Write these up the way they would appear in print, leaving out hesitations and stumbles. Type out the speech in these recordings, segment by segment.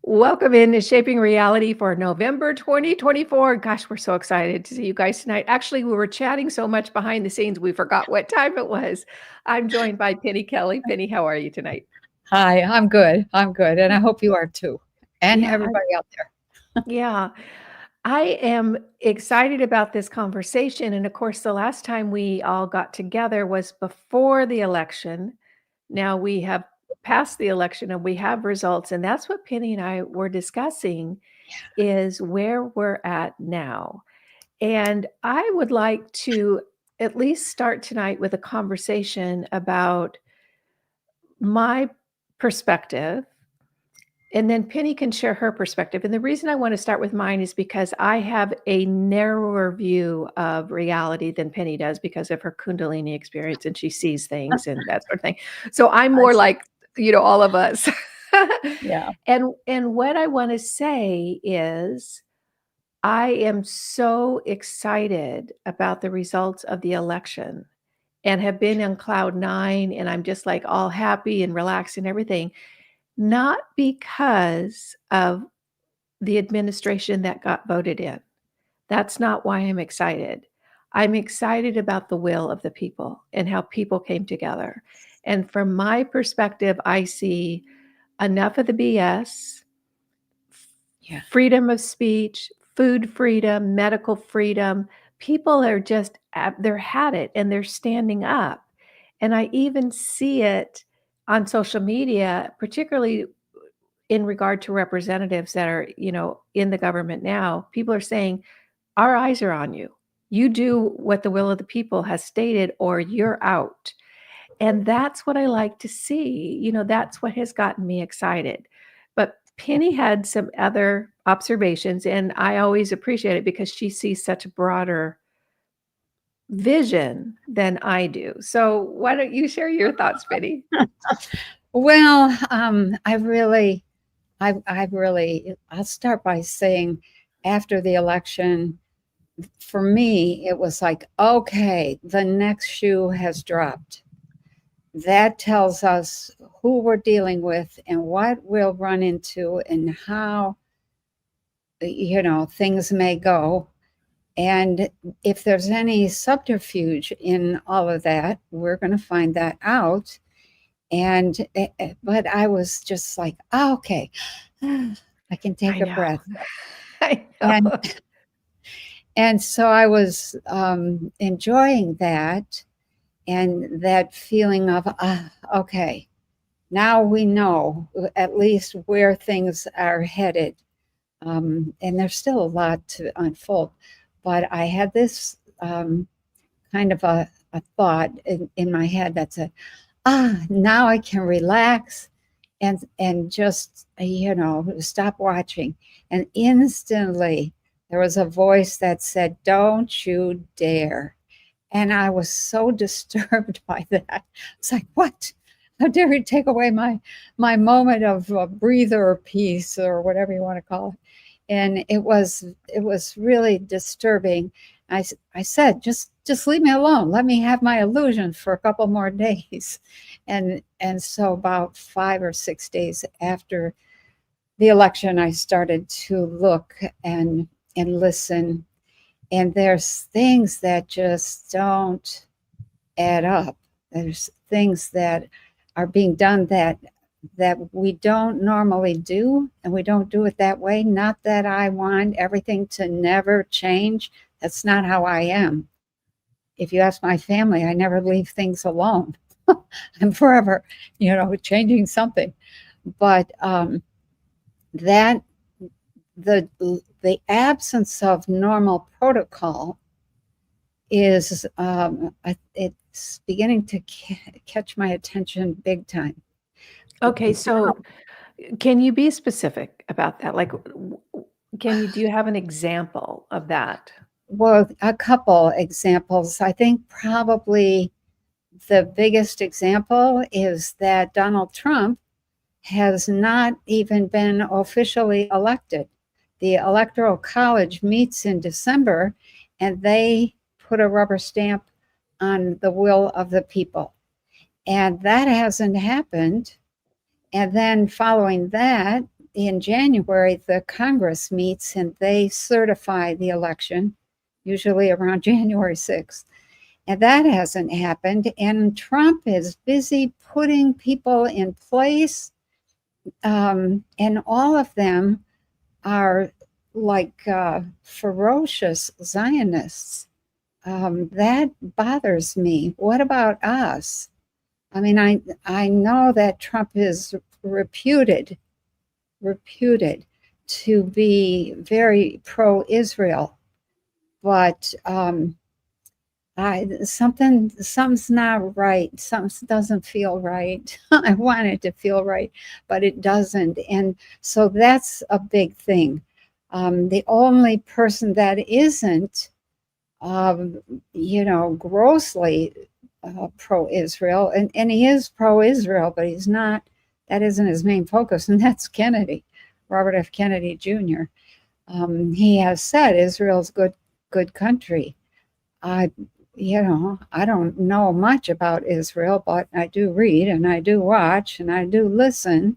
Welcome into Shaping Reality for November 2024. Gosh, we're so excited to see you guys tonight. Actually, we were chatting so much behind the scenes, we forgot what time it was. I'm joined by Penny Kelly. Penny, how are you tonight? Hi, I'm good. I'm good. And I hope you are too. And Yeah, everybody out there. yeah. I am excited about this conversation. And of course, the last time we all got together was before the election. Now we have passed the election and we have results. And that's what Penny and I were discussing is where we're at now. And I would like to at least start tonight with a conversation about my perspective, and then Penny can share her perspective. And the reason I want to start with mine is because I have a narrower view of reality than Penny does because of her Kundalini experience, and she sees things and that sort of thing. So I'm I more see. like, all of us. Yeah. And what I want to say is I am so excited about the results of the election and have been on cloud nine, and I'm just like all happy and relaxed and everything, not because of the administration that got voted in. That's not why I'm excited. I'm excited about the will of the people and how people came together. And from my perspective, I see enough of the BS, Yeah. freedom of speech, food freedom, medical freedom. People are just, they're had it and they're standing up. And I even see it on social media, particularly in regard to representatives that are, in the government now. People are saying, our eyes are on you. You do what the will of the people has stated, or you're out. And that's what I like to see. That's what has gotten me excited. But Penny had some other observations, and I always appreciate it because she sees such a broader vision than I do. So why don't you share your thoughts, Penny? Well, I'll start by saying after the election, for me, it was like, okay, the next shoe has dropped. That tells us who we're dealing with and what we'll run into and how, things may go. And if there's any subterfuge in all of that, we're going to find that out. And but I was just like, oh, okay, I can take I a know. breath. I And know. and so I was enjoying that and that feeling of okay, now we know at least where things are headed. And there's still a lot to unfold, but I had this kind of a thought in my head that said, now I can relax and just stop watching. And instantly there was a voice that said, don't you dare. And I was so disturbed by that. It's like, what? How dare you take away my moment of breather or peace or whatever you want to call it? And it was really disturbing. I said, just leave me alone. Let me have my illusion for a couple more days. And so about 5 or 6 days after the election, I started to look and listen. And there's things that just don't add up. There's things that are being done that we don't normally do, and we don't do it that way. Not that I want everything to never change. That's not how I am. If you ask my family, I never leave things alone. I'm forever, changing something. But that the absence of normal protocol is it's beginning to catch my attention big time. Okay, so can you be specific about that? Like, do you have an example of that? Well, a couple examples. I think probably the biggest example is that Donald Trump has not even been officially elected. The Electoral College meets in December and they put a rubber stamp on the will of the people. And that hasn't happened. And then following that, in January, the Congress meets and they certify the election, usually around January 6th. And that hasn't happened. And Trump is busy putting people in place. And all of them are like ferocious Zionists. That bothers me. What about us? I mean, I know that Trump is reputed to be very pro-Israel, but something's not right. Something doesn't feel right. I want it to feel right, but it doesn't, and so that's a big thing. The only person that isn't, grossly pro-Israel, and he is pro-Israel, but he's not. That isn't his main focus, and that's Kennedy, Robert F. Kennedy Jr. He has said Israel's good country. I don't know much about Israel, but I do read and I do watch and I do listen,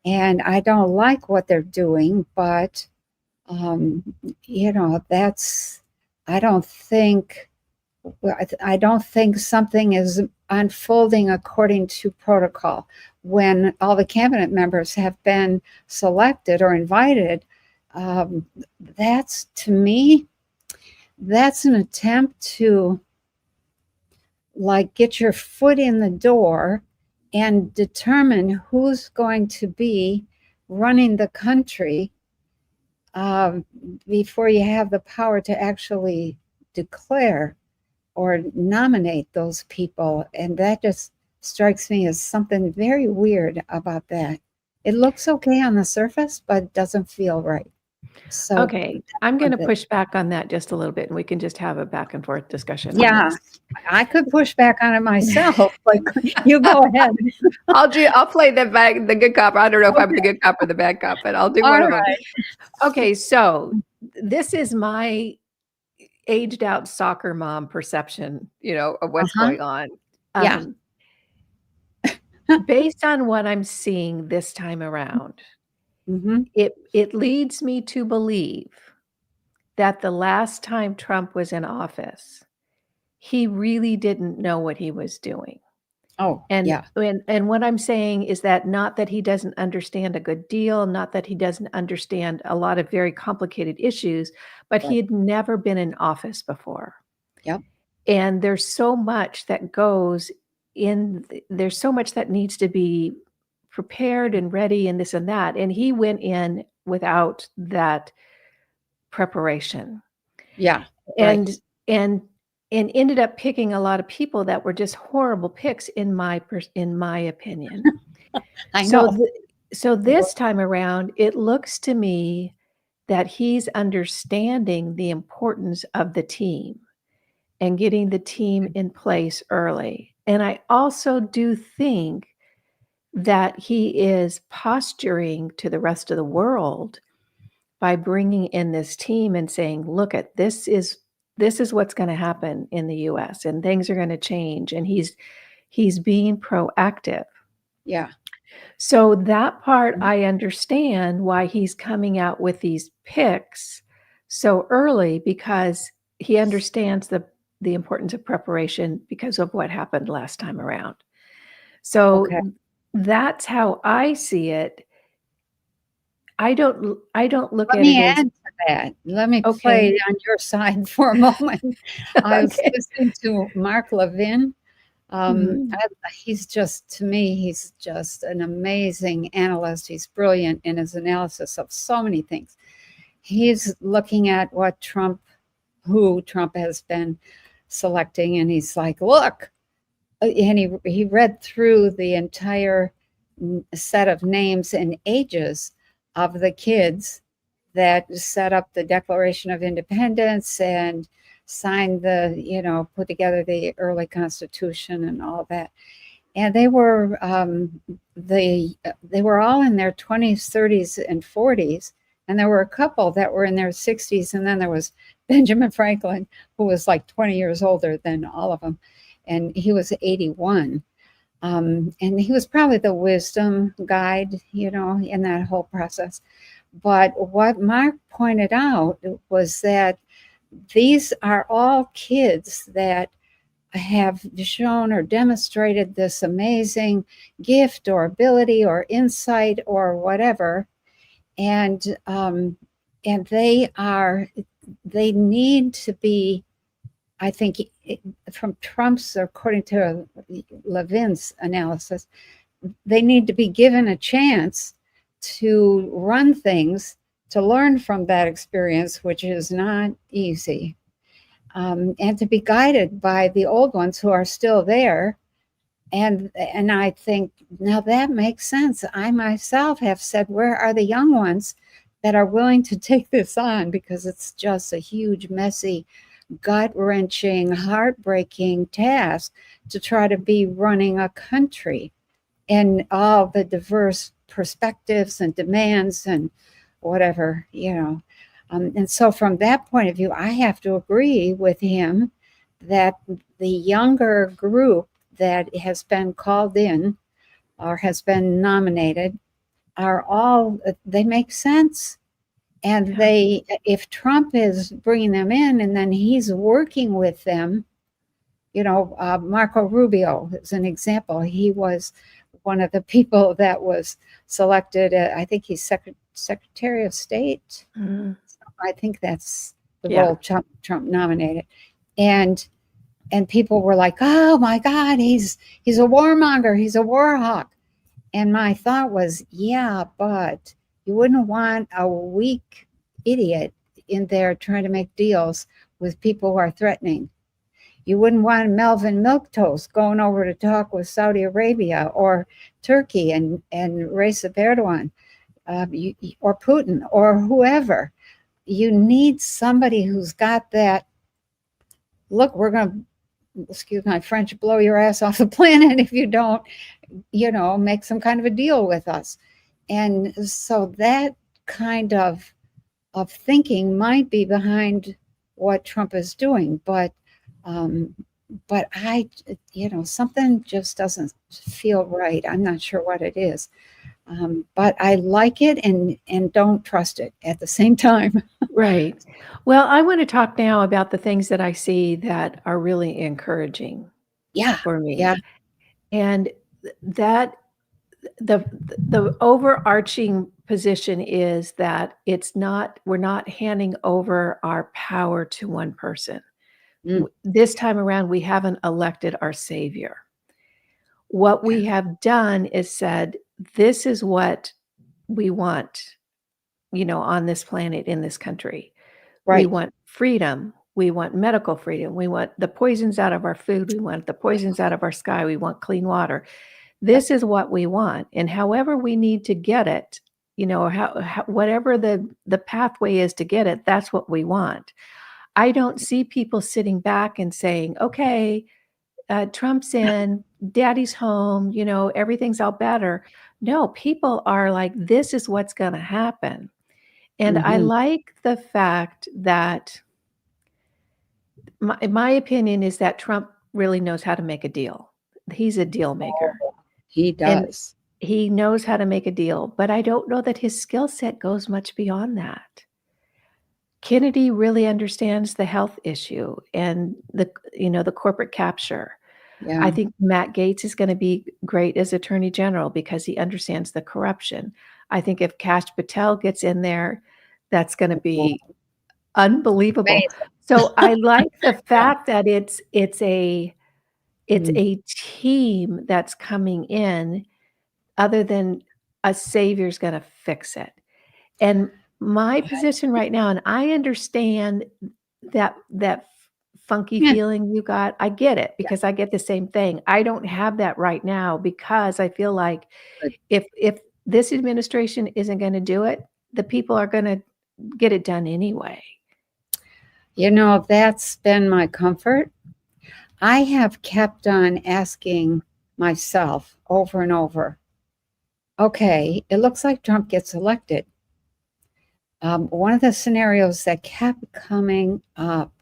and I don't like what they're doing, but that's I don't think something is unfolding according to protocol when all the cabinet members have been selected or invited. That's, to me, that's an attempt to get your foot in the door and determine who's going to be running the country before you have the power to actually declare or nominate those people. And that just strikes me as something very weird about that. It looks okay on the surface, but doesn't feel right. So okay, I'm going to push back on that just a little bit, and we can just have a back and forth discussion. Yeah, I could push back on it myself, but you go ahead. I'll play the good cop. I don't know if I'm the good cop or the bad cop, but I'll do one of them. Okay, so this is my aged out soccer mom perception, of what's going on. Yeah. Based on what I'm seeing this time around, it leads me to believe that the last time Trump was in office, he really didn't know what he was doing. Oh, and yeah. And what I'm saying is that not that he doesn't understand a good deal, not that he doesn't understand a lot of very complicated issues, but he had never been in office before. Yep. And there's so much that goes in, there's so much that needs to be prepared and ready and this and that. And he went in without that preparation. Yeah. And ended up picking a lot of people that were just horrible picks in my opinion. I know. So this time around, it looks to me that he's understanding the importance of the team and getting the team in place early. And I also do think that he is posturing to the rest of the world by bringing in this team and saying, look, this is what's going to happen in the US and things are going to change. And he's being proactive. Yeah. So that part, I understand why he's coming out with these picks so early, because he understands the importance of preparation because of what happened last time around. So that's how I see it. I don't look at it as. Let me add to that. Let me play on your side for a moment. I was listening to Mark Levin. He's just, to me, he's just an amazing analyst. He's brilliant in his analysis of so many things. He's looking at who Trump has been selecting, and he's like, look, and he read through the entire set of names and ages of the kids that set up the Declaration of Independence and signed put together the early Constitution and all that. And they were they were all in their 20s, 30s, and 40s. And there were a couple that were in their 60s. And then there was Benjamin Franklin, who was like 20 years older than all of them. And he was 81. And he was probably the wisdom guide, in that whole process. But what Mark pointed out was that these are all kids that have shown or demonstrated this amazing gift or ability or insight or whatever, and and they need to be, I think, from Trump's, according to Levin's analysis, they need to be given a chance to run things, to learn from that experience, which is not easy, and to be guided by the old ones who are still there. And I think now that makes sense. I myself have said, where are the young ones that are willing to take this on? Because it's just a huge, messy, gut-wrenching, heartbreaking task to try to be running a country and all the diverse perspectives and demands and whatever. And so from that point of view, I have to agree with him that the younger group that has been called in or has been nominated they make sense. And if Trump is bringing them in and then he's working with them, Marco Rubio is an example. He was one of the people that was selected. I think he's Secretary of State. Mm-hmm. I think that's the role Trump nominated. And people were like, oh my God, he's a warmonger. He's a war hawk. And my thought was, yeah, but you wouldn't want a weak idiot in there trying to make deals with people who are threatening. You wouldn't want Melvin Milquetoast going over to talk with Saudi Arabia or Turkey and Recep Erdogan, or Putin or whoever. You need somebody who's got that, look, we're going to, excuse my French, blow your ass off the planet if you don't, make some kind of a deal with us. And so that kind of thinking might be behind what Trump is doing. But I, something just doesn't feel right. I'm not sure what it is. But I like it and don't trust it at the same time. Right. Well, I want to talk now about the things that I see that are really encouraging for me. Yeah. And that the overarching position is that we're not handing over our power to one person. This time around, we haven't elected our savior. What we have done is said, this is what we want, on this planet, in this country. Right. We want freedom. We want medical freedom. We want the poisons out of our food. We want the poisons out of our sky. We want clean water. This is what we want. And however we need to get it, whatever the pathway is to get it, that's what we want. I don't see people sitting back and saying, okay, Trump's in, daddy's home, everything's all better. No, people are like, this is what's going to happen. And I like the fact that my opinion is that Trump really knows how to make a deal. He's a deal maker. He does. And he knows how to make a deal, but I don't know that his skill set goes much beyond that. Kennedy really understands the health issue and the corporate capture. Yeah. I think Matt Gaetz is going to be great as Attorney General because he understands the corruption. I think if Kash Patel gets in there, that's going to be unbelievable. Amazing. So I like the fact that it's a team that's coming in, other than a savior's going to fix it. And my position right now, and I understand that funky feeling you got. I get it because I get the same thing. I don't have that right now because I feel like if this administration isn't going to do it, the people are going to get it done anyway. That's been my comfort. I have kept on asking myself over and over, okay, it looks like Trump gets elected. One of the scenarios that kept coming up,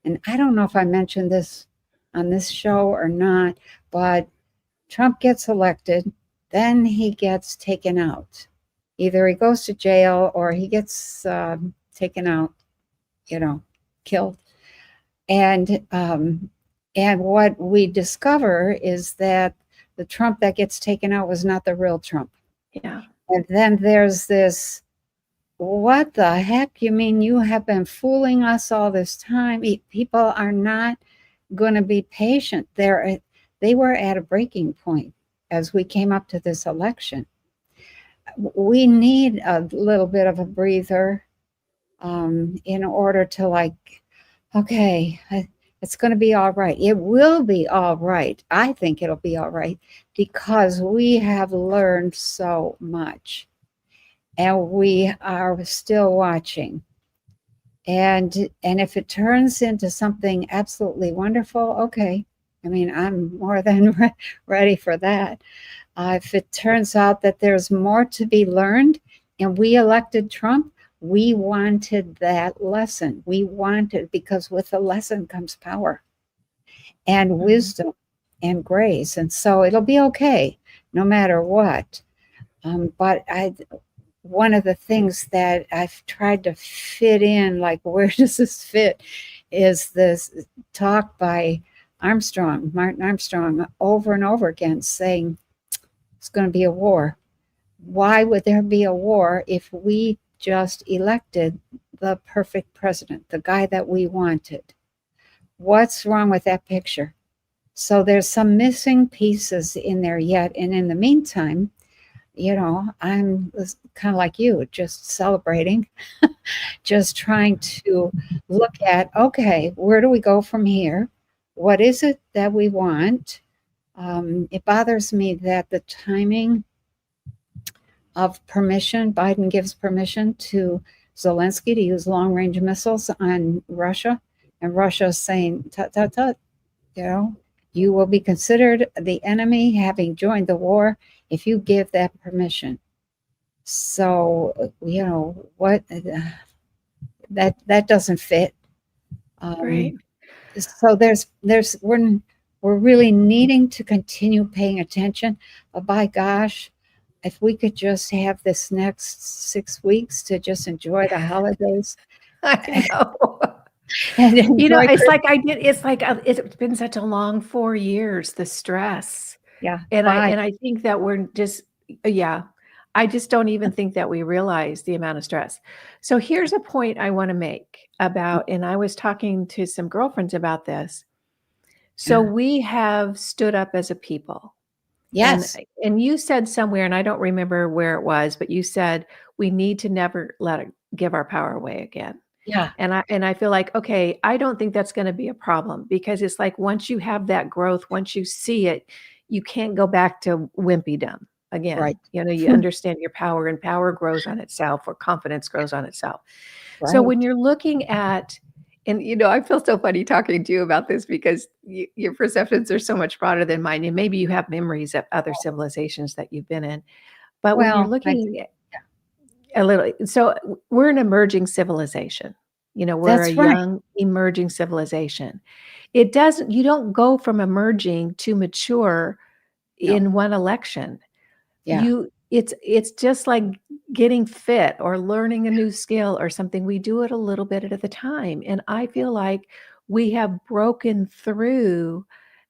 and I don't know if I mentioned this on this show or not, but Trump gets elected, then he gets taken out. Either he goes to jail or he gets taken out, killed. And what we discover is that the Trump that gets taken out was not the real Trump. Yeah. And then there's this, what the heck? You mean you have been fooling us all this time? People are not going to be patient. They were at a breaking point as we came up to this election. We need a little bit of a breather in order to okay, it's going to be all right. It will be all right. I think it'll be all right because we have learned so much and we are still watching. And if it turns into something absolutely wonderful, okay. I mean, I'm more than ready for that. If it turns out that there's more to be learned and we elected Trump, we wanted that lesson. We wanted, because with the lesson comes power and wisdom and grace. And so it'll be okay no matter what. But one of the things that I've tried to fit in, like, where does this fit, is this talk by Martin Armstrong, over and over again, saying it's going to be a war. Why would there be a war if we just elected the perfect president, the guy that we wanted? What's wrong with that picture? So there's some missing pieces in there yet. And in the meantime, I'm kind of like you, just celebrating, just trying to look at, okay, where do we go from here? What is it that we want? It bothers me that the timing of permission, Biden gives permission to Zelensky to use long-range missiles on Russia, and Russia's saying, tut, tut, tut, you will be considered the enemy having joined the war if you give that permission. So, what, that doesn't fit. Right. So we're really needing to continue paying attention. But by gosh, if we could just have this next 6 weeks to just enjoy the holidays. I know. And enjoy it's been such a long 4 years, the stress. Yeah. And I think that we're just, I just don't even think that we realize the amount of stress. So here's a point I want to make about, and I was talking to some girlfriends about this. So we have stood up as a people. Yes. And you said somewhere, and I don't remember where it was, but you said we need to never give our power away again. Yeah. And I feel like, okay, I don't think that's going to be a problem, because it's like, once you have that growth, once you see it, you can't go back to wimpydom again. Right. You understand your power, and power grows on itself, or confidence grows on itself. Right. So when you're looking at, and I feel so funny talking to you about this, because your perceptions are so much broader than mine, and maybe you have memories of other civilizations that you've been in. But when you're looking at a little, so we're an emerging civilization. We're a young emerging civilization. You don't go from emerging to mature in one election. Yeah. It's just like getting fit or learning a new skill or something. We do it a little bit at a time. And I feel like we have broken through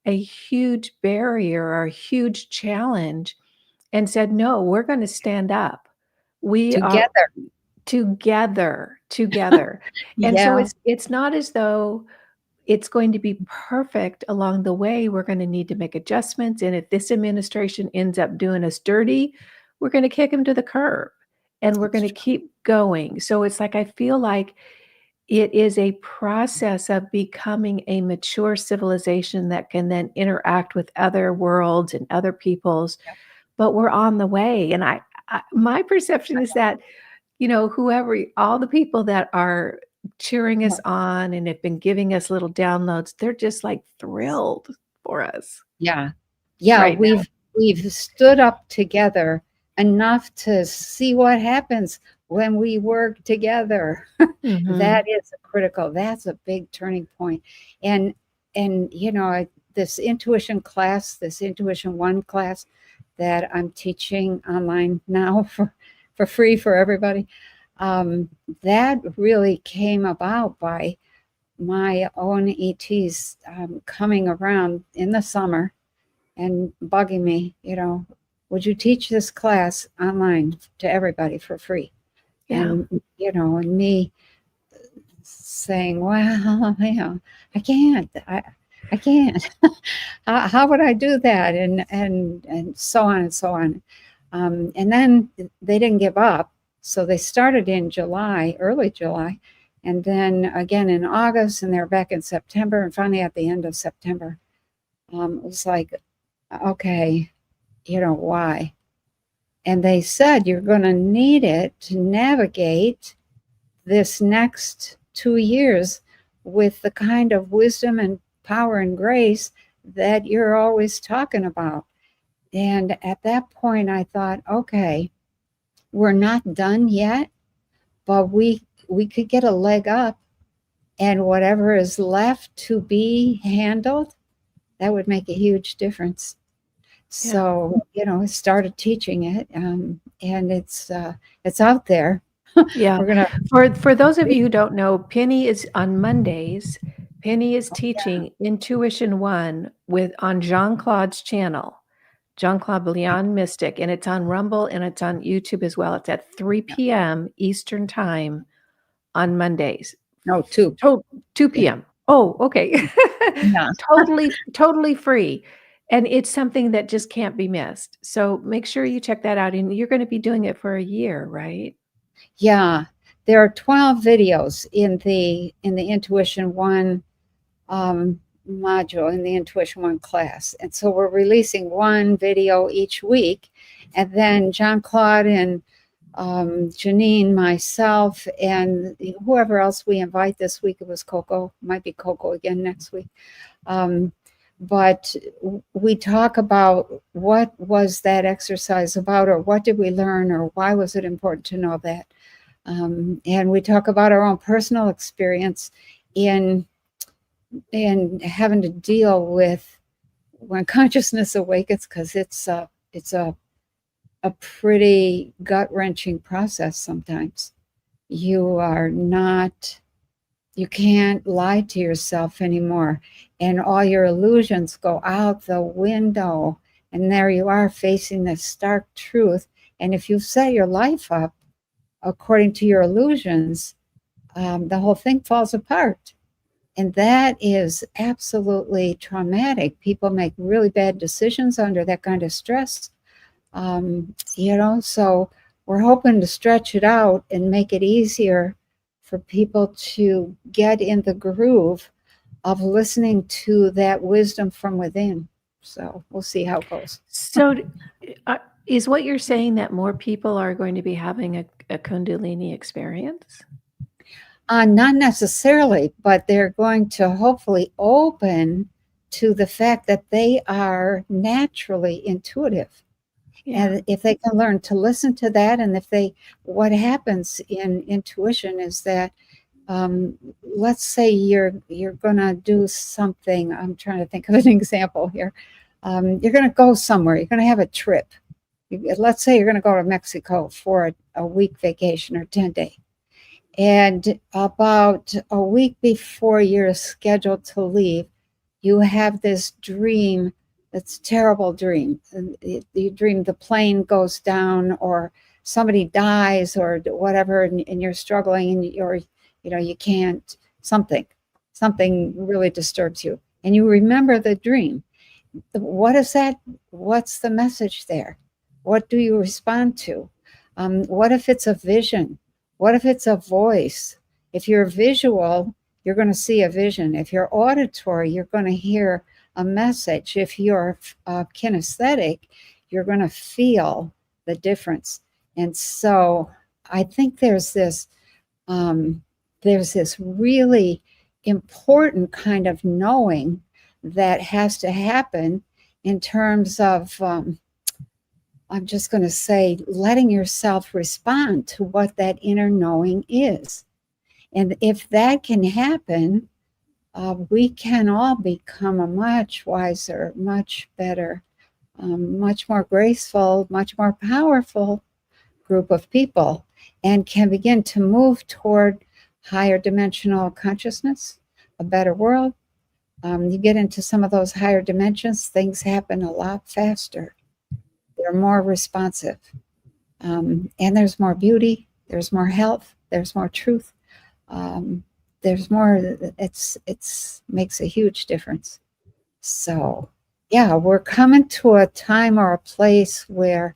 a huge barrier or a huge challenge and said, no, we're going to stand up. We are together. And so it's not as though it's going to be perfect along the way. We're going to need to make adjustments. And if this administration ends up doing us dirty, we're going to kick them to the curb, and we're going to keep going. So it's like, I feel like it is a process of becoming a mature civilization that can then interact with other worlds and other peoples, but we're on the way. And my perception is that, all the people that are cheering us on and have been giving us little downloads, they're just like thrilled for us. Yeah. Right now. We've stood up together enough to see what happens when we work together. That is critical. That's a big turning point. And this intuition class, this Intuition One class that I'm teaching online now for free for everybody, that really came about by my own ETs coming around in the summer and bugging me, would you teach this class online to everybody for free? Yeah. And, and me saying, well, I can't. I can't. How would I do that? And so on and so on. And then they didn't give up. So they started in July, early July, and then again in August, and they're back in September. And finally at the end of September, it was like, okay, why? And they said, you're going to need it to navigate this next 2 years with the kind of wisdom and power and grace that you're always talking about. And at that point, I thought, okay, we're not done yet, but we could get a leg up, and whatever is left to be handled, that would make a huge difference. So, I started teaching it, and it's out there. Yeah. We're gonna. For those of you who don't know, Penny is on Mondays. Penny is teaching Intuition One on Jean-Claude's channel, Jean-Claude Leon Mystic, and it's on Rumble and it's on YouTube as well. It's at 3 p.m. Eastern Time on Mondays. No, 2. 2 p.m. Oh, okay. Yeah. Totally free. And it's something that just can't be missed. So make sure you check that out. And you're going to be doing it for a year, right? Yeah. There are 12 videos in the Intuition One module, in the Intuition One class. And so we're releasing one video each week. And then Jean-Claude and Janine, myself, and whoever else we invite this week, it was Coco, might be Coco again next week. But we talk about what was that exercise about, or what did we learn, or why was it important to know that. And we talk about our own personal experience in having to deal with when consciousness awakens, because it's a pretty gut-wrenching process sometimes. You can't lie to yourself anymore, and all your illusions go out the window, and there you are facing the stark truth. And if you set your life up according to your illusions, the whole thing falls apart. And that is absolutely traumatic. People make really bad decisions under that kind of stress. So we're hoping to stretch it out and make it easier for people to get in the groove of listening to that wisdom from within. So we'll see how it goes. So is what you're saying that more people are going to be having a Kundalini experience? Not necessarily, but they're going to hopefully open to the fact that they are naturally intuitive. Yeah. And if they can learn to listen to that, and what happens in intuition is that, let's say you're going to do something. I'm trying to think of an example here. You're going to go somewhere. You're going to have a trip. Let's say you're going to go to Mexico for a week vacation or 10-day. And about a week before you're scheduled to leave, you have this dream. It's a terrible dream. You dream the plane goes down, or somebody dies, or whatever, and you're struggling, and you can't, something really disturbs you, and you remember the dream. What is that? What's the message there? What do you respond to? What if it's a vision? What if it's a voice? If you're visual, you're going to see a vision. If you're auditory, you're going to hear a message. If you're kinesthetic, you're going to feel the difference. And so I think there's this really important kind of knowing that has to happen in terms of, I'm just going to say, letting yourself respond to what that inner knowing is. And if that can happen, we can all become a much wiser, much better, much more graceful, much more powerful group of people, and can begin to move toward higher dimensional consciousness, a better world. You get into some of those higher dimensions, things happen a lot faster. They're more responsive. And there's more beauty, there's more health, there's more truth. There's more, it's makes a huge difference. So yeah, we're coming to a time or a place where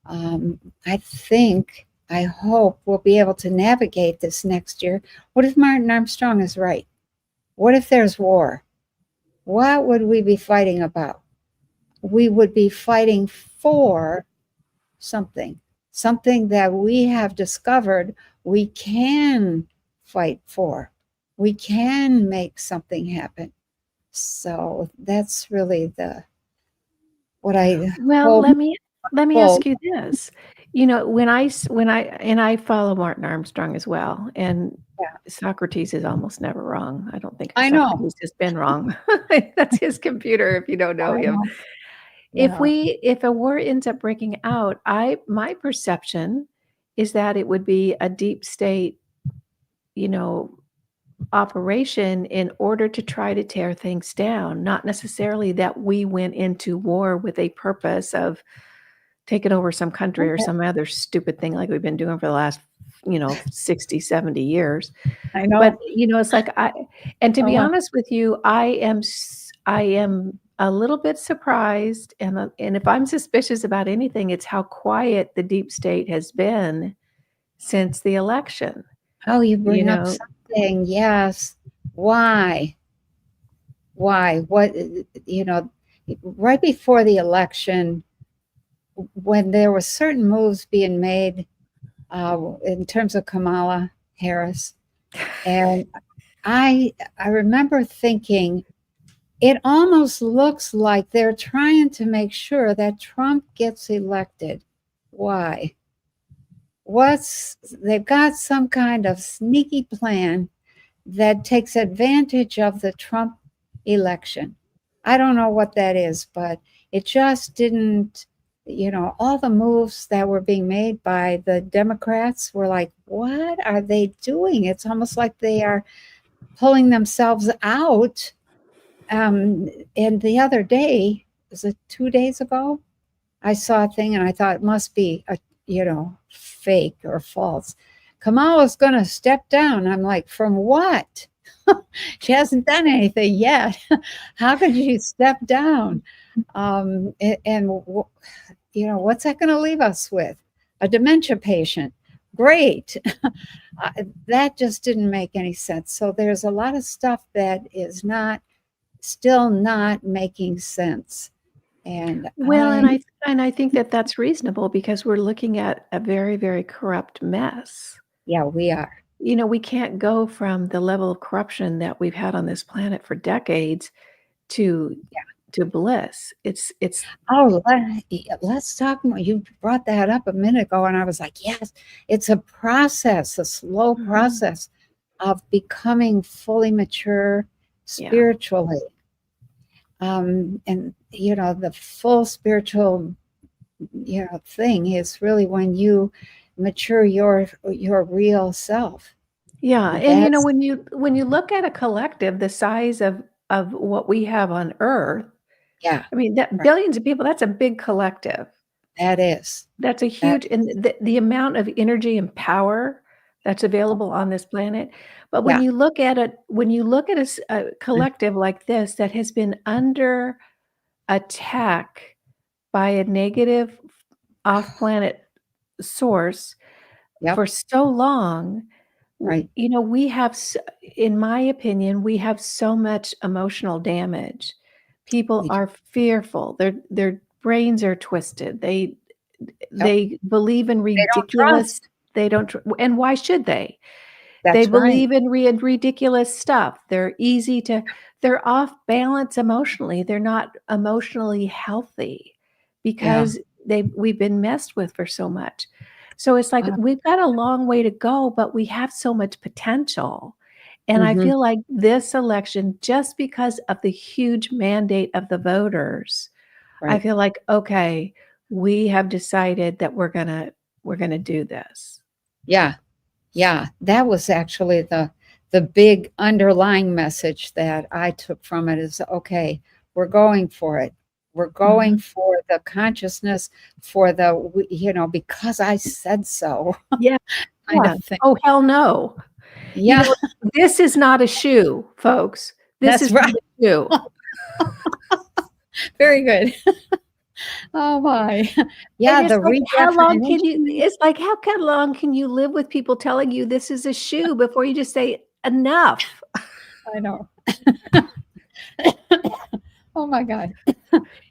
I think, I hope we'll be able to navigate this next year. What if Martin Armstrong is right? What if there's war? What would we be fighting about? We would be fighting for something, something that we have discovered we can fight for. We can make something happen. So that's really what I Well, hope. let me ask you this. You know, when I follow Martin Armstrong as well, and Yeah, Socrates is almost never wrong. I don't think I know. Socrates has been wrong. That's his computer if you don't know I him. know. Yeah. If a war ends up breaking out, my perception is that it would be a deep state, you know, operation in order to try to tear things down, not necessarily that we went into war with a purpose of taking over some country or Okay. some other stupid thing like we've been doing for the last, 60, 70 years. I But, know. it's like and to be Oh, honest with you, I am a little bit surprised, and if I'm suspicious about anything, it's how quiet the deep state has been since the election, oh, you you bring up know? something. Yes. Why? Why? What, right before the election, when there were certain moves being made in terms of Kamala Harris, and I remember thinking it almost looks like they're trying to make sure that Trump gets elected. Why? They've got some kind of sneaky plan that takes advantage of the Trump election. I don't know what that is, but it just didn't, all the moves that were being made by the Democrats were like, what are they doing? It's almost like they are pulling themselves out. And the other day, was it 2 days ago? I saw a thing and I thought it must be fake or false. Kamala's going to step down. I'm like, from what? She hasn't done anything yet. How could she step down? What's that going to leave us with? A dementia patient. Great. That just didn't make any sense. So there's a lot of stuff that is still not making sense. And Well, and I think that that's reasonable because we're looking at a very, very corrupt mess. yeah, we are. We can't go from the level of corruption that we've had on this planet for decades to to bliss. It's Oh, let's talk more. You brought that up a minute ago, and I was like, yes, it's a process, a slow Mhm. process of becoming fully mature Yeah. spiritually. And the full spiritual, thing is really when you mature your real self. Yeah, and That's when you look at a collective the size of what we have on Earth, yeah, I mean, that right. billions of people, that's a big collective. That is That's a that. huge and the amount of energy and power that's available on this planet. But Yeah, when you look at a collective like this that has been under attack by a negative off-planet source yep, for so long, right. we have, in my opinion, we have so much emotional damage. People We do. are fearful. Their brains are twisted. Yep. They believe in They don't ridiculous trust. they don't tr and why should they? They That's right. believe in ridiculous stuff. They're off balance emotionally. They're not emotionally healthy Yeah. because we've been messed with for so much. So it's like Uh, we've got a long way to go, but we have so much potential. And I Mhm. feel like this election, just because of the huge mandate of the voters, I Right. feel like, okay, we have decided that we're gonna do this. Yeah. Yeah. That was actually the big underlying message that I took from it is, okay, we're going for it. We're going Mhm. for the consciousness, for because I said so Yeah, kind of yeah. thing. Oh, hell no. You Yeah, know, this is not a shoe, folks. This that's is right. not a shoe. Very good. Oh my. And Yeah, it's the like, how long can you redefinition. it's like, how long can you live with people telling you this is a shoe before you just say, "Enough." I know. Oh my God.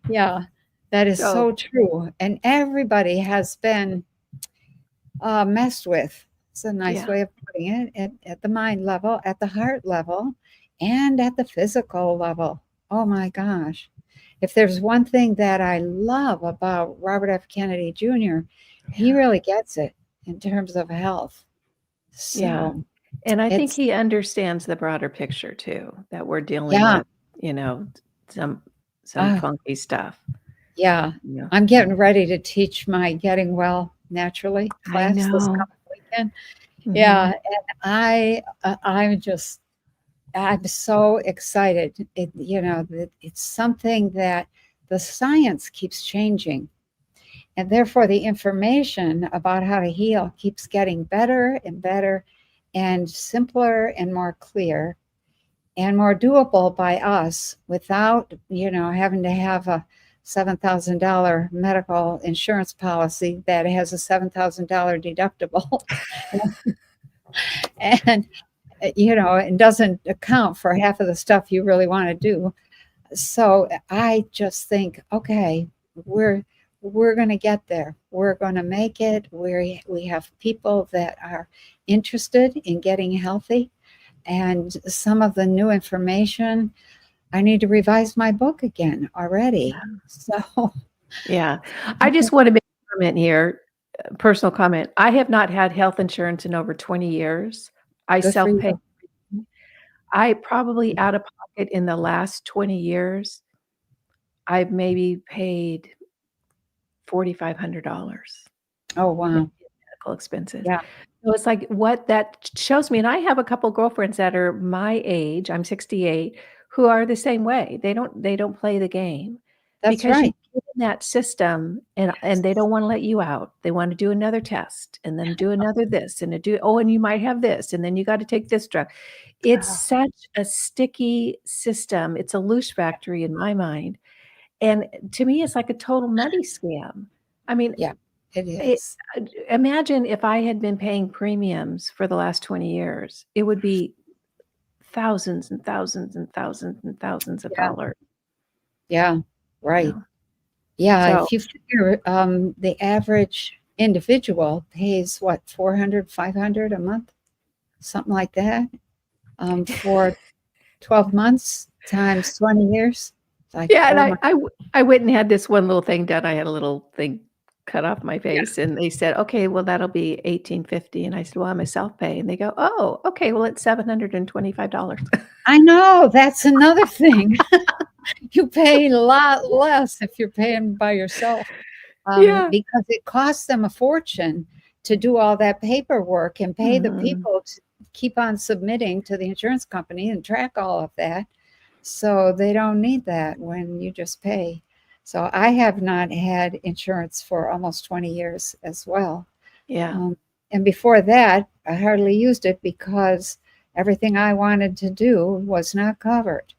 Yeah, that is So, so true. And everybody has been messed with. It's a nice yeah, way of putting it at the mind level, at the heart level, and at the physical level. Oh my gosh. If there's one thing that I love about Robert F. Kennedy Jr., he yeah, really gets it in terms of health. yeah. So And I think it's, he understands the broader picture too, that we're dealing yeah. with, you know, some Oh, funky stuff, yeah. you know. I'm getting ready to teach my Getting Well Naturally I class this know. coming weekend. Yeah, Mhm. and I'm so excited. That it's something that the science keeps changing, and therefore the information about how to heal keeps getting better and better and simpler and more clear and more doable by us without, having to have a $7,000 medical insurance policy that has a $7,000 deductible. And it doesn't account for half of the stuff you really want to do. So I just think, okay, we're going to get there. We're going to make it. We have people that are interested in getting healthy, and some of the new information. I need to revise my book again already. So Yeah. I just wanna make a comment here, personal comment. I have not had health insurance in over 20 years. I good for self-pay. you. I probably out of pocket in the last 20 years, I've maybe paid $4,500 Oh in wow. medical expenses. Yeah. So it's like what that shows me, and I have a couple girlfriends that are my age, I'm 68, who are the same way. They don't play the game That's because you right. get in that system and they don't wanna let you out. They wanna do another test and then do another this and to do oh, and you might have this, and then you gotta take this drug. It's Oh, such a sticky system. It's a loose factory in my mind, and to me, it's like a total money scam. I mean, yeah, it it is. imagine if I had been paying premiums for the last 20 years, it would be thousands and thousands and thousands and thousands of Yeah. dollars, Yeah. you Right. know? Yeah, So if you figure, the average individual pays what, 400, 500 a month, something like that, for 12 months times 20 years. It's like, yeah, and oh my, I went and had this one little thing done. I had a little thing cut off my yeah. face, and they said, "Okay, well, that'll be $1,850." And I said, "Well, I'm a self-pay." And they go, "Oh, okay, well, it's $725." I know, that's another thing. You pay a lot less if you're paying by yourself, Yeah. because it costs them a fortune to do all that paperwork and pay the Mhm. people to keep on submitting to the insurance company and track all of that. So they don't need that when you just pay. So I have not had insurance for almost 20 years as well. Yeah. Um, and before that, I hardly used it because everything I wanted to do was not covered.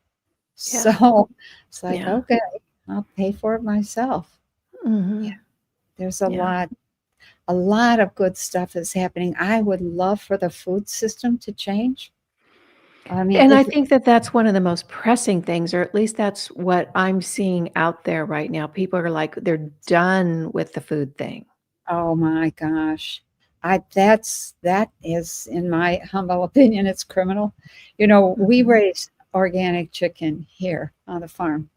Yeah. So it's like, Yeah. okay, I'll pay for it myself. Yeah, Mhm. there's Yeah. a lot of good stuff is happening. I would love for the food system to change. I mean, And I if think that that's one of the most pressing things, or at least that's what I'm seeing out there right now. People are like, they're done with the food thing. oh my gosh. That is, in my humble opinion, it's criminal. We Mhm. raise organic chicken here on the farm,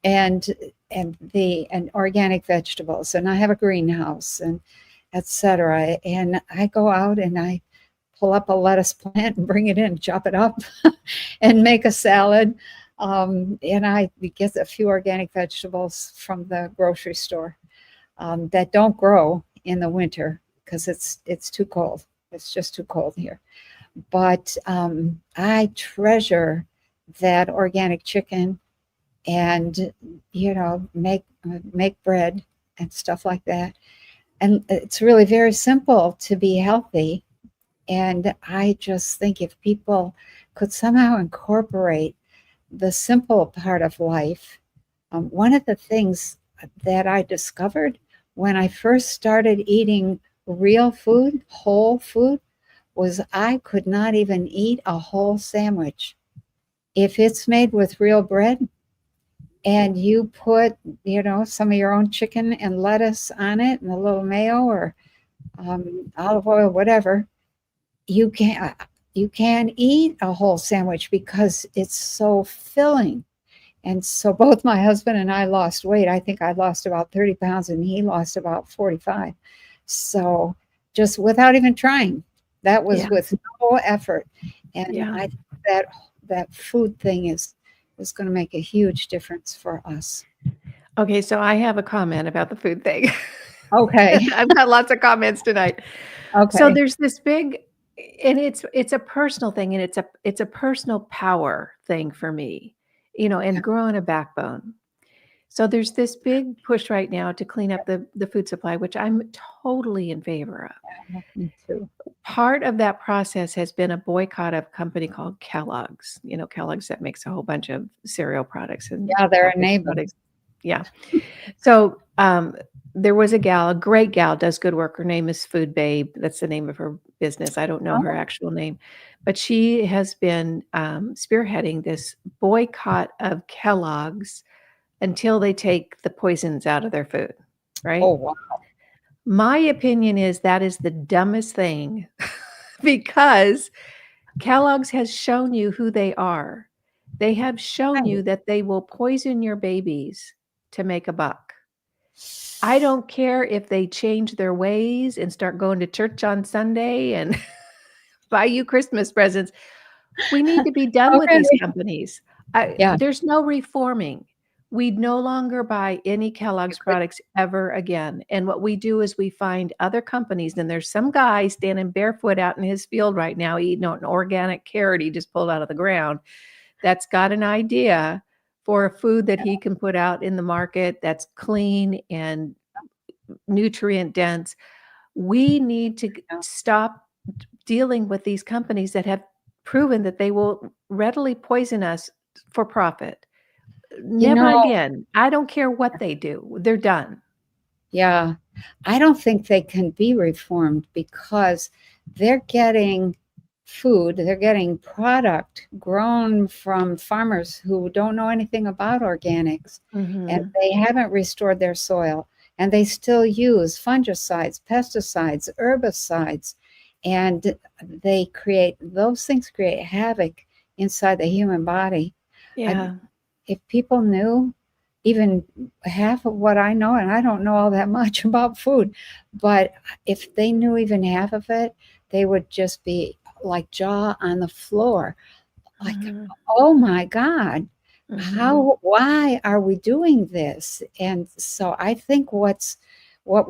and and organic vegetables, and I have a greenhouse and etc. And I go out and I pull up a lettuce plant and bring it in, chop it up, and make a salad. And I get a few organic vegetables from the grocery store that don't grow in the winter because it's too cold. It's just too cold here. But I treasure that organic chicken and make bread and stuff like that. And it's really very simple to be healthy. And I just think if people could somehow incorporate the simple part of life, one of the things that I discovered when I first started eating real food, whole food, was I could not even eat a whole sandwich. If it's made with real bread and you put, some of your own chicken and lettuce on it and a little mayo or olive oil, whatever, you can eat a whole sandwich because it's so filling. And so both my husband and I lost weight. I think I lost about 30 pounds and he lost about 45. So just without even trying, that was with no effort. And I think that food thing is going to make a huge difference for us. Okay, so I have a comment about the food thing. Okay. I've got lots of comments tonight. Okay. So there's this big, and it's a personal thing, and it's a personal power thing for me, and growing a backbone. So there's this big push right now to clean up the food supply, which I'm totally in favor of. Me too. Part of that process has been a boycott of a company called Kellogg's. Kellogg's that makes a whole bunch of cereal products and they're a neighbor. products. Yeah. So there was a great gal, does good work. Her name is Food Babe. That's the name of her business. I don't know her actual name, but she has been spearheading this boycott of Kellogg's until they take the poisons out of their food, right? Oh, wow. My opinion is that is the dumbest thing because Kellogg's has shown you who they are. They have shown you that they will poison your babies to make a buck. I don't care if they change their ways and start going to church on Sunday and buy you Christmas presents. We need to be done with these companies. There's no reforming. We no longer buy any Kellogg's products ever again. And what we do is we find other companies, and there's some guy standing barefoot out in his field right now eating an organic carrot he just pulled out of the ground that's got an idea for a food that he can put out in the market that's clean and nutrient dense. We need to stop dealing with these companies that have proven that they will readily poison us for profit. Never again. I don't care what they do. They're done. Yeah. I don't think they can be reformed because they're getting food, they're getting product grown from farmers who don't know anything about organics, and they haven't restored their soil, and they still use fungicides, pesticides, herbicides, and those things create havoc inside the human body. Yeah. If people knew even half of what I know, and I don't know all that much about food, but if they knew even half of it, they would just be like jaw on the floor. Like, oh my God, why are we doing this? And so I think what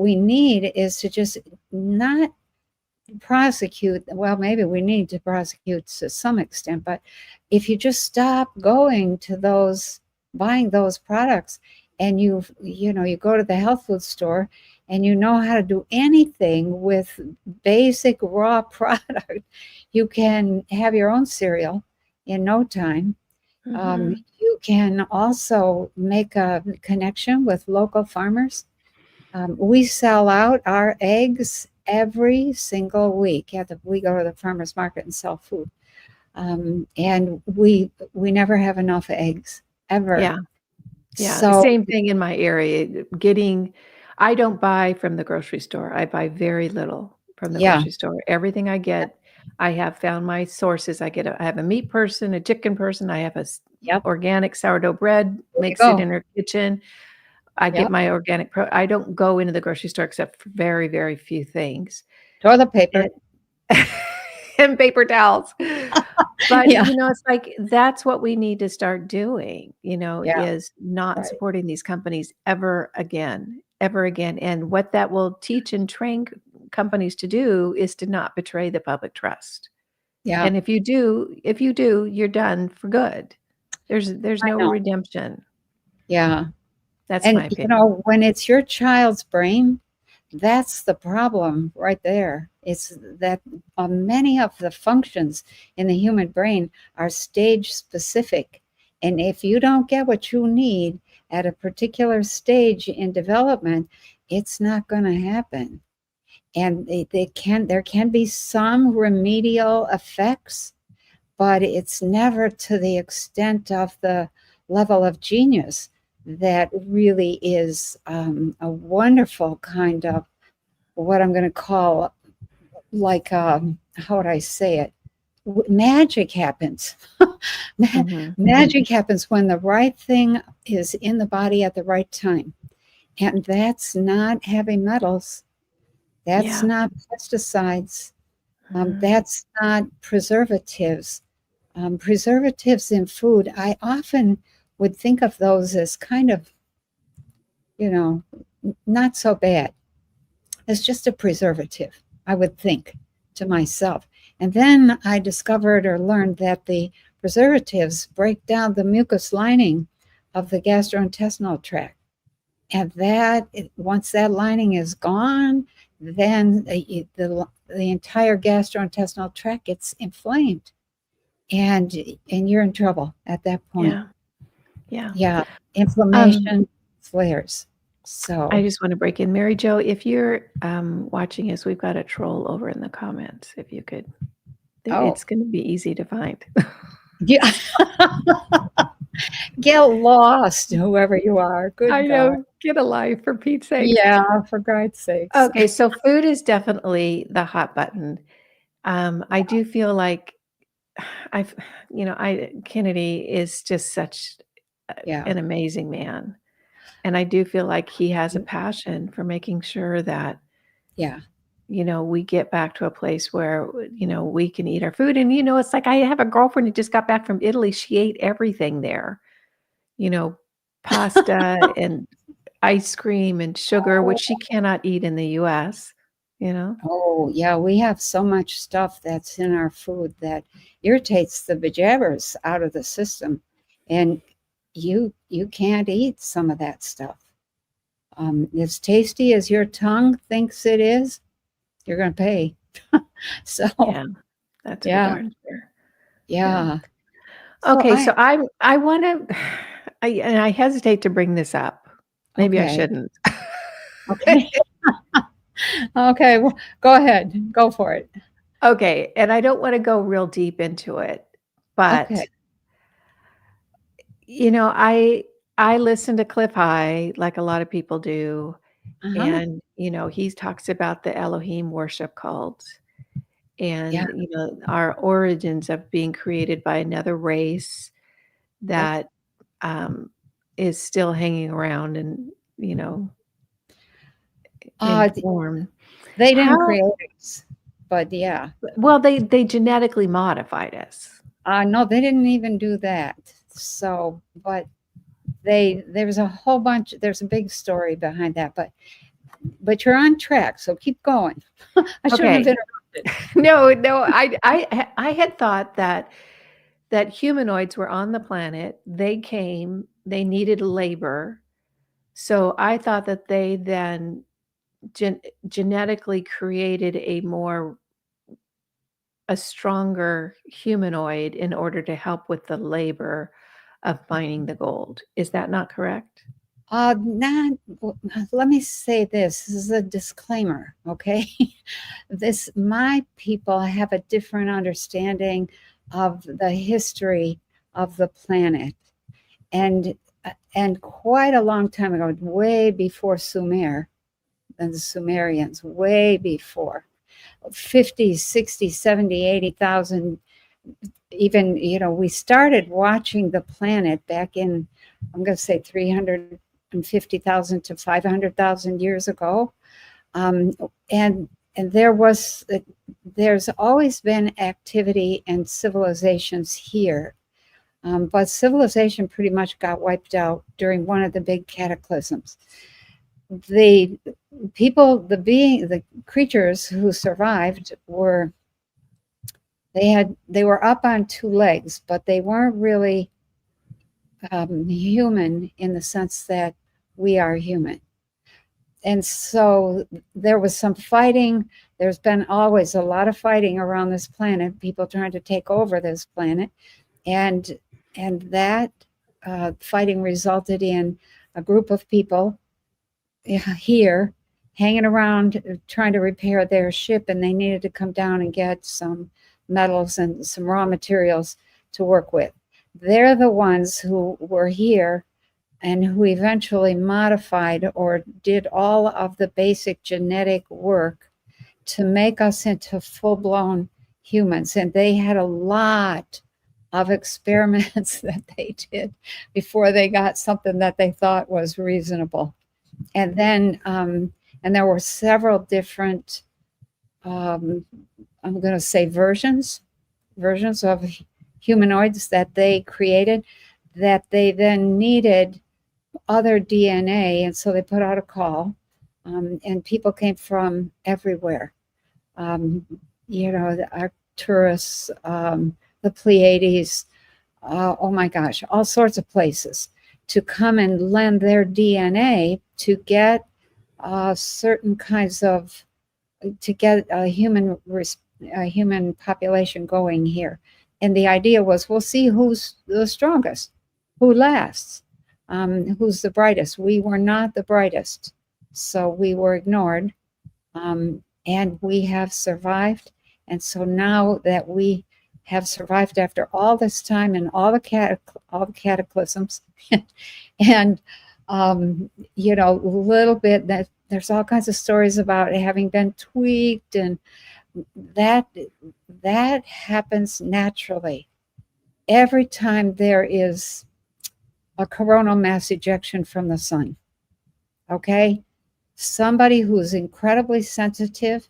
we need is to just not prosecute. Well, maybe we need to prosecute to some extent, but if you just stop going to buying those products, and you go to the health food store and you know how to do anything with basic raw product, you can have your own cereal in no time. You can also make a connection with local farmers. We sell out our eggs every single week. We go to the farmer's market and sell food. And we never have enough eggs, ever. Yeah. Yeah. So, same thing in my area. I don't buy from the grocery store. I buy very little from the grocery store. Everything I get, I have found my sources. I have a meat person, a chicken person. I have a organic sourdough bread, makes it in her kitchen. I get my organic I don't go into the grocery store except for very, very few things. Toilet paper. and paper towels. But, Yeah, it's like, that's what we need to start doing, yeah, is not right. supporting these companies ever again. And what that will teach and train companies to do is to not betray the public trust. Yeah, And if you do, you're done for good. There's I no know. redemption. Yeah. That's And, my opinion. when it's your child's brain, that's the problem right there. It's that many of the functions in the human brain are stage specific. And if you don't get what you need at a particular stage in development, it's not going to happen. And there can be some remedial effects, but it's never to the extent of the level of genius that really is a wonderful kind of what I'm going to call like how would I say it? Magic happens. Mhm. Magic happens when the right thing is in the body at the right time, and that's not heavy metals. That's Yeah. not pesticides. Mhm. That's not preservatives. Preservatives in food, I often would think of those as kind of, you know, not so bad. It's just a preservative, I would think to myself. And then I discovered or learned that the preservatives break down the mucus lining of the gastrointestinal tract. And that, once that lining is gone, then the entire gastrointestinal tract gets inflamed, and you're in trouble at that point. Yeah. Yeah. Yeah, Um, inflammation flares. I So just want to break in. Mary Jo, if you're watching us, we've got a troll over in the comments. If you could, oh, it's going to be easy to find. yeah. Get lost, whoever you are. Good I God. know. Get a life, for Pete's sakes. Yeah, for God's sakes. Okay, so food is definitely the hot button. I do feel like I've, I Kennedy is just such Yeah, an amazing man. And I do feel like he has a passion for making sure that, yeah. we get back to a place where, we can eat our food. And, it's like I have a girlfriend who just got back from Italy. She ate everything there, you know, pasta and ice cream and sugar, which she cannot eat in the US, you know? Oh, yeah, we have so much stuff that's in our food that irritates the bejabbers out of the system, and you can't eat some of that stuff. As tasty as your tongue thinks it is, you're going to pay. So, Yeah, that's for yeah, darn sure. Yeah. yeah. So Okay, so I wanna I hesitate to bring this up. Maybe I okay, shouldn't. okay, okay. Well, go ahead, go for it. Okay, and I don't wanna go real deep into it, Okay. but, I listen to Cliff High like a lot of people do, Uh-huh. and, he talks about the Elohim worship cult Yeah. and, our origins of being created by another race Yep. that, um, is still hanging around and, you know, in Uh, form. they didn't How create us, but yeah. well, they genetically modified us. No, they didn't even do that. So, but there's a whole bunch. There's a big story behind that, but you're on track. So keep going. I shouldn't have Okay. interrupted. No, I had thought that humanoids were on the planet. They came, they needed labor. So I thought that they then genetically created a stronger humanoid in order to help with the labor of mining the gold. Is that not correct? Not. Let me say this. This is a disclaimer, okay? My people have a different understanding of the history of the planet, and and quite a long time ago, way before Sumer and the Sumerians, way before 50, 60, 70, 80,000. Even, we started watching the planet back in, I'm going to say 350,000 to 500,000 years ago. Um, and there was there's always been activity and civilizations here. But civilization pretty much got wiped out during one of the big cataclysms. The the creatures who survived they were up on two legs, but they weren't really human in the sense that we are human. And so there was some fighting. There's been always a lot of fighting around this planet, people trying to take over this planet. And that fighting resulted in a group of people here hanging around trying to repair their ship, and they needed to come down and get some metals and some raw materials to work with. They're the ones who were here and who eventually modified or did all of the basic genetic work to make us into full-blown humans. And they had a lot of experiments that they did before they got something that they thought was reasonable. And then, and there were several different, I'm going to say versions of humanoids that they created, that they then needed other DNA. And so they put out a call, and people came from everywhere. The Arcturus, the Pleiades, oh my gosh, all sorts of places to come and lend their DNA to get certain kinds of, to get a human population going here. And the idea was, we'll see who's the strongest, who lasts, who's the brightest. We were not the brightest, so we were ignored, and we have survived. And so now that we have survived after all this time and all the cataclysms, and a little bit that there's all kinds of stories about having been tweaked, and that happens naturally every time there is a coronal mass ejection from the sun. Okay, somebody who's incredibly sensitive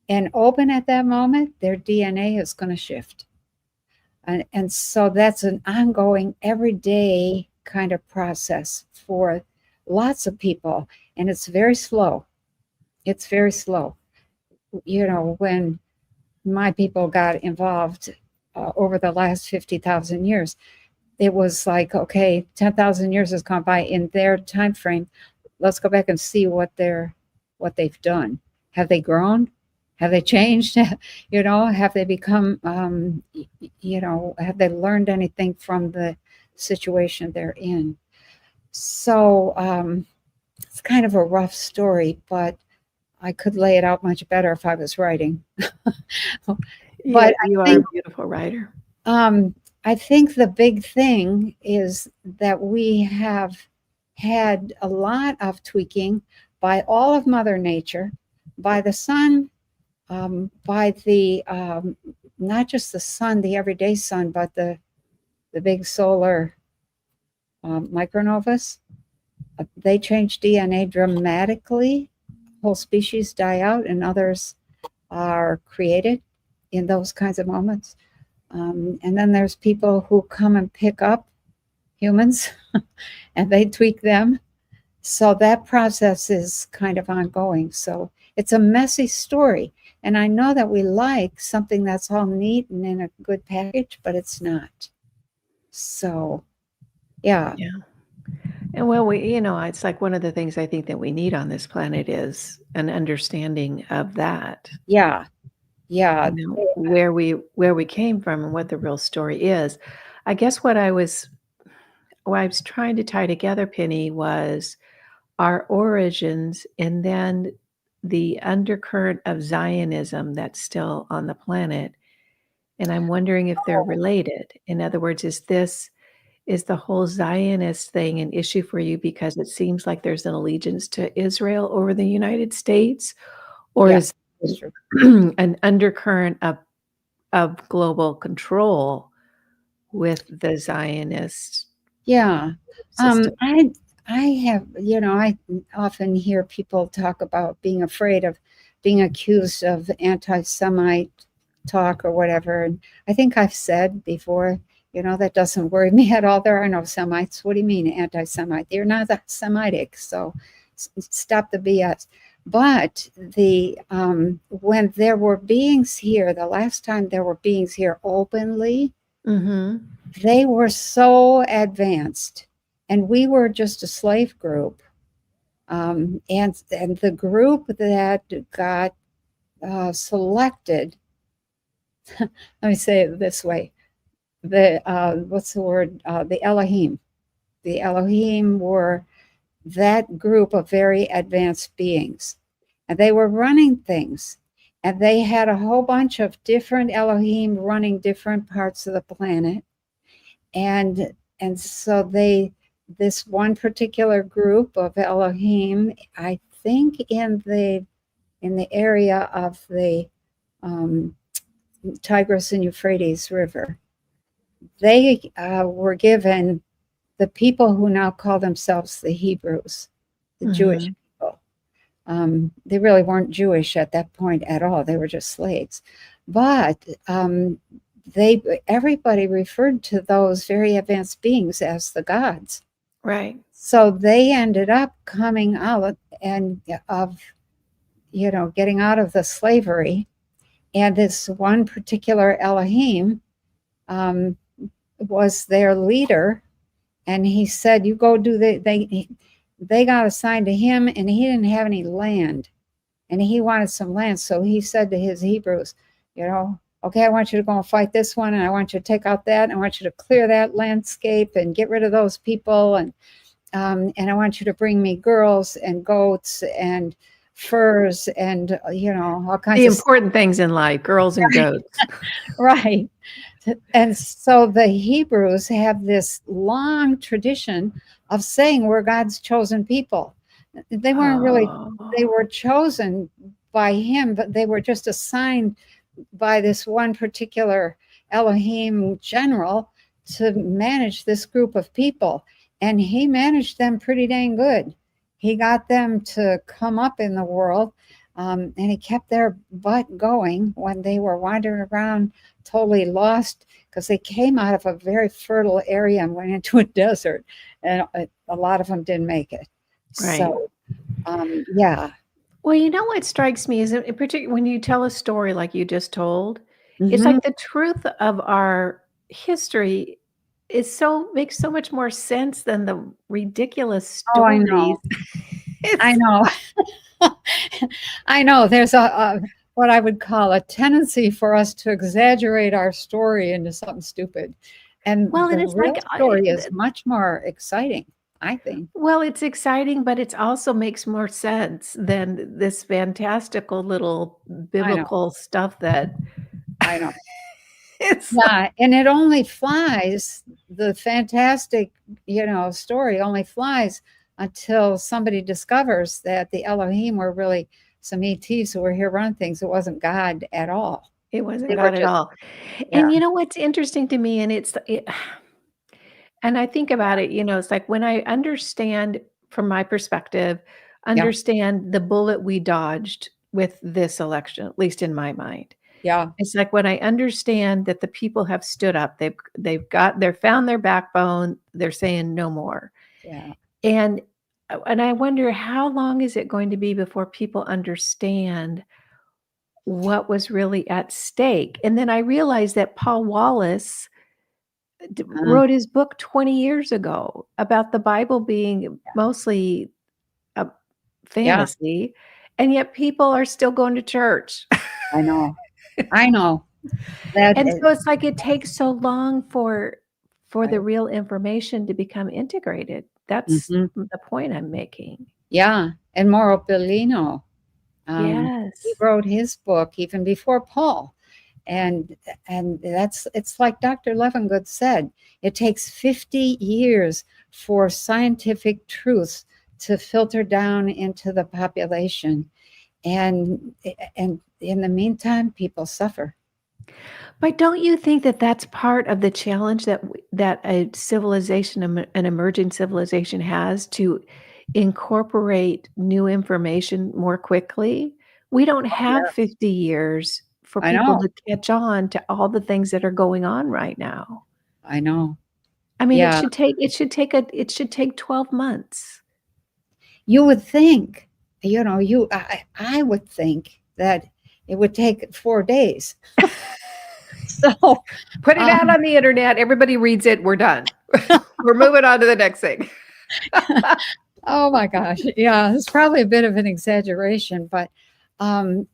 and open at that moment, their DNA is going to shift. And so that's an ongoing, everyday kind of process for lots of people. And it's very slow. It's very slow. When my people got involved over the last 50,000 years, it was like, okay, 10,000 years has gone by in their time frame. Let's go back and see what they've done. Have they grown? Have they changed? Have they become, have they learned anything from the situation they're in? So it's kind of a rough story, but I could lay it out much better if I was writing. But you are a beautiful writer. I think the big thing is that we have had a lot of tweaking by all of Mother Nature, by the sun, by the not just the sun, the everyday sun, but the big solar micronovas. They change DNA dramatically. Whole species die out, and others are created in those kinds of moments. And then there's people who come and pick up humans and they tweak them. So that process is kind of ongoing. So it's a messy story. And I know that we like something that's all neat and in a good package, but it's not. So, yeah. Yeah. And well, it's like one of the things I think that we need on this planet is an understanding of that. Yeah. Yeah. Where we came from and what the real story is. I guess what I was trying to tie together, Penny, was our origins and then the undercurrent of Zionism that's still on the planet. And I'm wondering if they're related. In other words, is the whole Zionist thing an issue for you because it seems like there's an allegiance to Israel over the United States? Or is an undercurrent of global control with the Zionist? Yeah. I have, I often hear people talk about being afraid of being accused of anti-Semite talk or whatever. And I think I've said before, that doesn't worry me at all. There are no Semites. What do you mean anti-Semite? They're not that Semitic. So stop the BS. But when there were beings here, the last time there were beings here openly, they were so advanced, and we were just a slave group. And the group that got selected, let me say it this way: what's the word? The Elohim. The Elohim were that group of very advanced beings, and they were running things, and they had a whole bunch of different Elohim running different parts of the planet, and so this one particular group of Elohim, I think in the area of the Tigris and Euphrates River, they were given the people who now call themselves the Hebrews, the Jewish people. They really weren't Jewish at that point at all. They were just slaves. But everybody referred to those very advanced beings as the gods. Right. So they ended up coming out and getting out of the slavery. And this one particular Elohim was their leader. And he said, you go do they got assigned to him, and he didn't have any land, and he wanted some land. So he said to his Hebrews, okay, I want you to go and fight this one, and I want you to take out that, and I want you to clear that landscape and get rid of those people, and I want you to bring me girls and goats and furs and all kinds of important things in life, girls and goats. Right. And so the Hebrews have this long tradition of saying we're God's chosen people. They weren't really, they were chosen by him, but they were just assigned by this one particular Elohim general to manage this group of people. And he managed them pretty dang good. He got them to come up in the world, and he kept their butt going when they were wandering around totally lost, because they came out of a very fertile area and went into a desert, and a lot of them didn't make it. Right. So, yeah. Well, what strikes me is, in particular, when you tell a story like you just told, it's like the truth of our history makes so much more sense than the ridiculous stories. Oh, I know. I know. There's a what I would call a tendency for us to exaggerate our story into something stupid. And the real story is much more exciting, I think. Well, it's exciting, but it also makes more sense than this fantastical little biblical stuff that I know. And it only flies, the fantastic, story only flies until somebody discovers that the Elohim were really some ETs who were here running things. It wasn't God at all. It wasn't God at all. Yeah. And what's interesting to me, and and I think about it, it's like when I understand from my perspective, understand the bullet we dodged with this election, at least in my mind. Yeah. It's like when I understand that the people have stood up, they've found their backbone, they're saying no more. Yeah. And I wonder, how long is it going to be before people understand what was really at stake? And then I realized that Paul Wallace wrote his book 20 years ago about the Bible being mostly a fantasy, and yet people are still going to church. I know. And so it's like it takes so long for the real information to become integrated. That's the point I'm making. Yeah. And Mauro Bellino, yes, he wrote his book even before Paul. And it's like Dr. Levengood said, it takes 50 years for scientific truths to filter down into the population. And in the meantime, people suffer. But don't you think that that's part of the challenge that a civilization, an emerging civilization, has to incorporate new information more quickly? We don't have Yes, 50 years for I people know. to catch on to all the things that are going on right now. I know. I mean, Yeah. it should take 12 months. You would think, I would think that it would take 4 days. So, Put it out um, on the internet, everybody reads it, we're done. We're moving on to the next thing. oh my gosh. Yeah, it's probably a bit of an exaggeration, but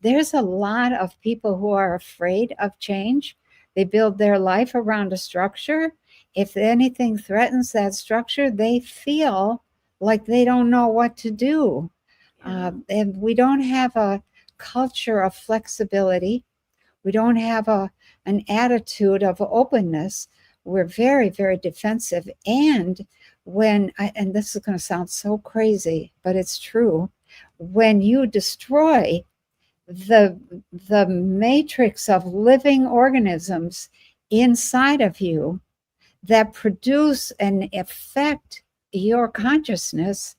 there's a lot of people who are afraid of change. They build their life around a structure. If anything threatens that structure, they feel like they don't know what to do. Yeah. And we don't have a culture of flexibility. We don't have an attitude of openness. We're very, very defensive. And and this is going to sound so crazy, but it's true. When you destroy the the matrix of living organisms inside of you that produce and affect your consciousness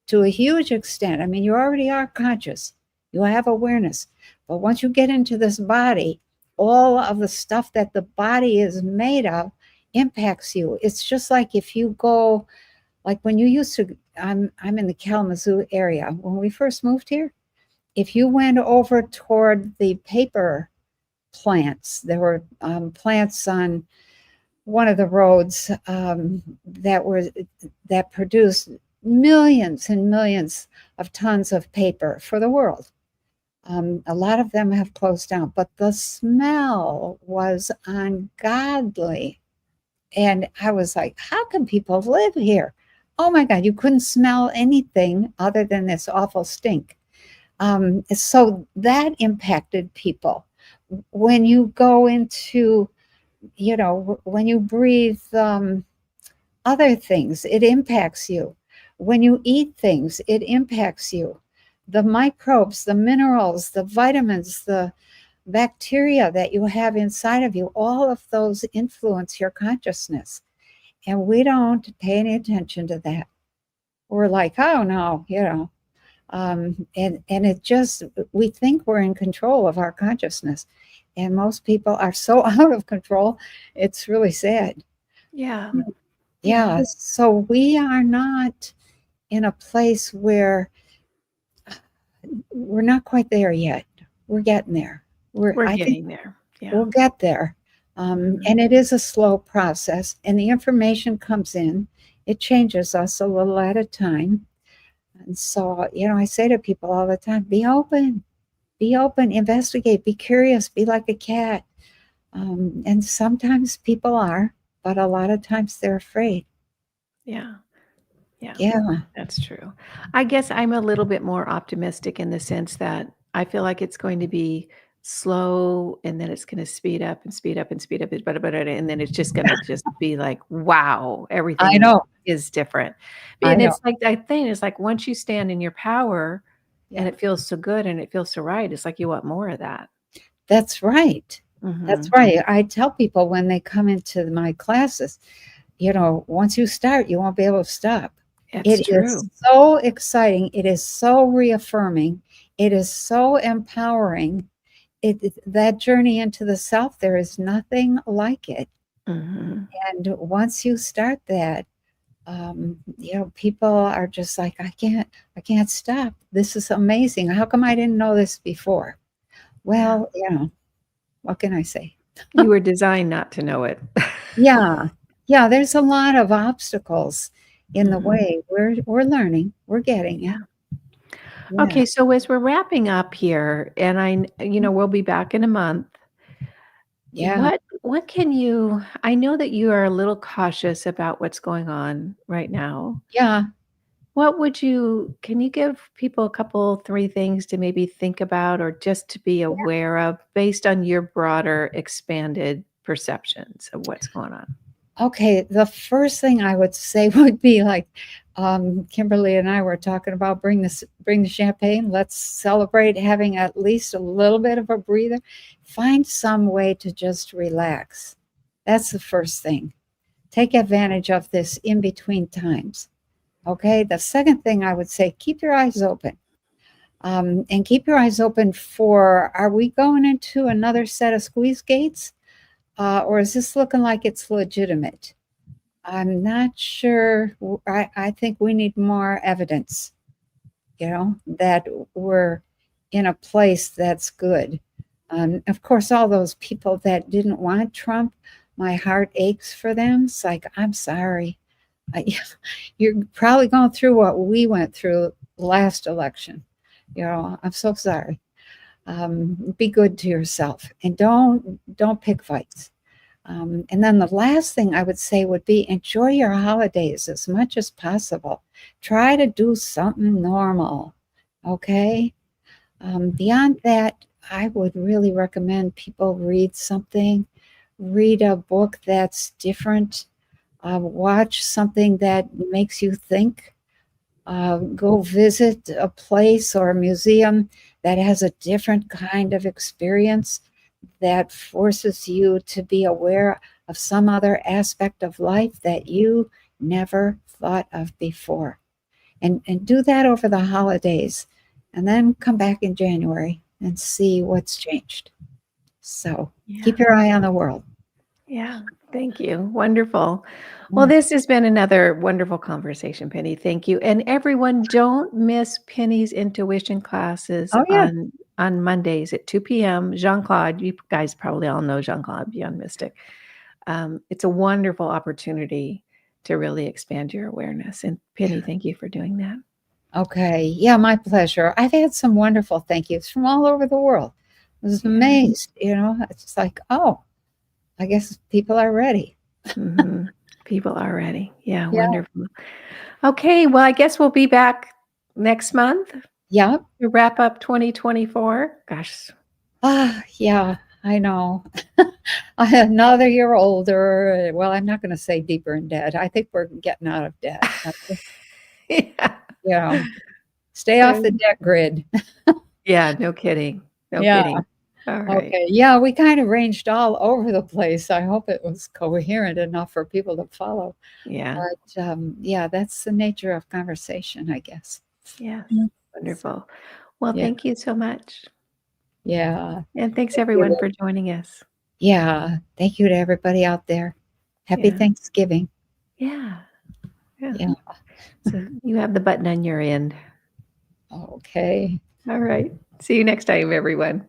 to a huge extent. I mean, you already are conscious, you have awareness. But once you get into this body, all of the stuff that the body is made of impacts you. It's just like if you go, like when you used to, I'm in the Kalamazoo area. When we first moved here, if you went over toward the paper plants, there were plants on one of the roads that produced millions and millions of tons of paper for the world. A lot of them have closed down, but the smell was ungodly. And I was like, how can people live here? Oh my God, you couldn't smell anything other than this awful stink. So that impacted people. When you go into, when you breathe other things, it impacts you. When you eat things, it impacts you. The microbes, the minerals, the vitamins, the bacteria that you have inside of you, all of those influence your consciousness. And we don't pay any attention to that. We're like, oh no, and it just, we think we're in control of our consciousness. And most people are so out of control, it's really sad. Yeah. Yeah. So we are not in a place where we're not quite there yet. We're getting there. We're I think getting there. Yeah. we'll get there. And it is a slow process, and the information comes in. It changes us a little at a time. And so, I say to people all the time, be open, investigate, be curious, be like a cat. And sometimes people are, but a lot of times they're afraid. Yeah. Yeah. Yeah. That's true. I guess I'm a little bit more optimistic in the sense that I feel like it's going to be slow and then it's going to speed up and speed up and speed up, and then it's just going to just be like, wow, I everything know. is different. I And know. it's like, I think it's like once you stand in your power and Yeah. it feels so good and it feels so right, it's like you want more of that. That's right. That's Hmm. right. I tell people when they come into my classes, once you start, you won't be able to stop. It's It is true. so exciting. It is so reaffirming. It is so empowering. That journey into the self, there is nothing like it. Hmm. And once you start that, people are just like, I can't stop. This is amazing. How come I didn't know this before? Yeah. Well, what can I say? You were designed not to know it. Yeah. Yeah, there's a lot of obstacles in the Mhm. way. We're learning. We're getting it. Yeah. Yeah. Okay, so as we're wrapping up here, and we'll be back in a month. Yeah. What can you I know that you are a little cautious about what's going on right now. Yeah. What would you can you give people a couple, 3 things to maybe think about or just to be aware of based on your broader expanded perceptions of what's going on? Okay, the first thing I would say would be like, Kimberly and I were talking about bring the champagne. Let's celebrate having at least a little bit of a breather. Find some way to just relax. That's the first thing. Take advantage of this in between times. Okay. The second thing I would say, keep your eyes open. And keep your eyes open for, are we going into another set of squeeze gates? Or is this looking like it's legitimate? I'm not sure. I think we need more evidence, that we're in a place that's good. Of course, all those people that didn't want Trump, my heart aches for them. It's like, I'm sorry. I, you're probably going through what we went through last election. I'm so sorry. Be good to yourself and don't pick fights. And then the last thing I would say would be enjoy your holidays as much as possible. Try to do something normal. Okay. Beyond that, I would really recommend people read something, read a book that's different, watch something that makes you think, go visit a place or a museum that has a different kind of experience that forces you to be aware of some other aspect of life that you never thought of before. And do that over the holidays, and then come back in January and see what's changed. So keep your eye on the world. Yeah. Thank you. Wonderful. Well, this has been another wonderful conversation, Penny. Thank you. And everyone, don't miss Penny's intuition classes Oh, yeah. on Mondays at 2 p.m. Jean-Claude, you guys probably all know Jean-Claude Beyond Mystic. It's a wonderful opportunity to really expand your awareness. And Penny, thank you for doing that. Okay. Yeah, my pleasure. I've had some wonderful thank yous from all over the world. I was amazed, it's like, oh, I guess people are ready. People are ready. Yeah, Yeah. wonderful. Okay, well, I guess we'll be back next month Yep. to wrap up 2024. Gosh. Yeah, I know. Another year older. Well, I'm not going to say deeper in debt. I think we're getting out of debt. Yeah. Stay off the debt grid. Yeah, no kidding. No Yeah. kidding. All right. Okay. Yeah, we kind of ranged all over the place. I hope it was coherent enough for people to follow. Yeah. But yeah, that's the nature of conversation, I guess. Yes. Mm. Wonderful. Well, Yeah. thank you so much. Yeah. And thanks Thank everyone you. for joining us. Yeah. Thank you to everybody out there. Happy Yeah. Thanksgiving. Yeah. Yeah. Yeah. So you have the button on your end. Okay. All right. See you next time, everyone.